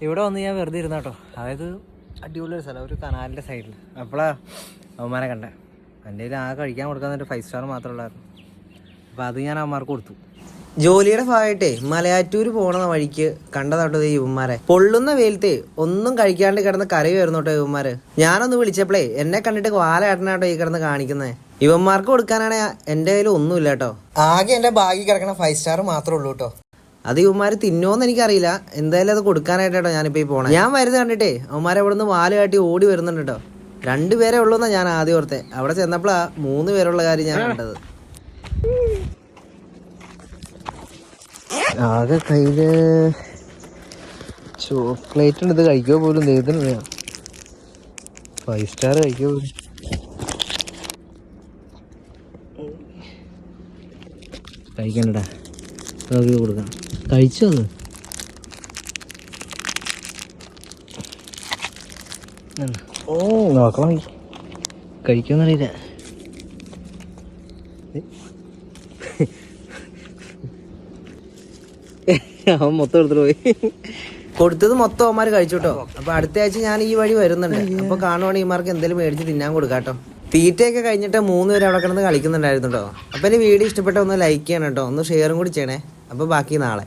ഇവിടെ വന്ന് ഞാൻ വെറുതെ ഇരുന്ന കേട്ടോ. അതായത് അടിപൊളി ഒരു സ്ഥലം, ഒരു കനാലിൻ്റെ സൈഡിൽ. അപ്പോഴാണ് അവന്മാരെ കണ്ടേ. എൻ്റെ കയ്യിൽ ആ കഴിക്കാൻ കൊടുക്കാൻ 5 സ്റ്റാർ മാത്രമേ ഉള്ളായിരുന്നു. അപ്പോൾ അത് ഞാൻ അവന്മാർക്ക് കൊടുത്തു. ജോലിയുടെ ഭാഗമായിട്ടേ മലയാറ്റൂർ പോണ വഴിക്ക് കണ്ടതാട്ടോ യുവന്മാരെ. പൊള്ളുന്ന വെയിലത്തെ ഒന്നും കഴിക്കാണ്ട് കിടന്ന് കറി വരുന്നു കേട്ടോ യുവന്മാര്. ഞാനൊന്ന് വിളിച്ചപ്പോഴേ എന്നെ കണ്ടിട്ട് വാലയാട്ടനാട്ടോ ഈ കിടന്ന് കാണിക്കുന്നത്. ഇവന്മാർക്ക് കൊടുക്കാനാണെ എൻ്റെ കയ്യിൽ ഒന്നുമില്ല കേട്ടോ. ആകെ എൻ്റെ ബാഗിൽ കിടക്കണ 5 സ്റ്റാർ മാത്രമേ ഉള്ളൂ കേട്ടോ. അത് ഇവന്മാർ തിന്നോന്ന് എനിക്കറിയില്ല. എന്തായാലും അത് കൊടുക്കാനായിട്ടോ ഞാനിപ്പോൾ ഈ പോണേ. ഞാൻ വരുന്നത് കണ്ടിട്ടേ അവന്മാരെ അവിടെ നിന്ന് വാല് കാട്ടി ഓടി വരുന്നുണ്ട് കേട്ടോ. 2 പേരെ ഉള്ളൂന്നാ ഞാൻ ആദ്യം ഓർത്തെ. അവിടെ ചെന്നപ്പോഴാ 3 പേരുള്ള കാര്യം ഞാൻ കണ്ടത്. ആകെ കയ്യില് ചോക്ലേറ്റ് ഉണ്ട്. ഇത് കഴിക്കുക പോലും ദൈവത്തിന് 5 സ്റ്റാർ കഴിക്കുക പോലും. കഴിക്കണ്ടടാ, നമുക്ക് കൊടുക്കാം. കഴിച്ചോ അത്? ഓ നോക്കണം, കഴിക്കുമെന്നറിയില്ല. അവൻ മൊത്തം എടുത്തിട്ട് പോയി. കൊടുത്തത് മൊത്തം അവന്മാർ കഴിച്ചു കേട്ടോ. അപ്പൊ അടുത്ത ആഴ്ച ഞാൻ ഈ വഴി വരുന്നുണ്ട്. അപ്പൊ കാണുവാണെങ്കിൽ ഇമാർക്ക് എന്തെങ്കിലും മേടിച്ച് തിന്നാൻ കൊടുക്കാട്ടോ. തീറ്റയൊക്കെ കഴിഞ്ഞിട്ട് 3 പേര് അവിടെ കിടന്ന് കളിക്കുന്നുണ്ടായിരുന്നു കേട്ടോ. അപ്പൊ എൻ്റെ വീഡിയോ ഇഷ്ടപ്പെട്ട ഒന്ന് ലൈക്ക് ചെയ്യണം കേട്ടോ, ഒന്ന് ഷെയറും കൂടി ചെയ്യണേ. അപ്പൊ ബാക്കി നാളെ.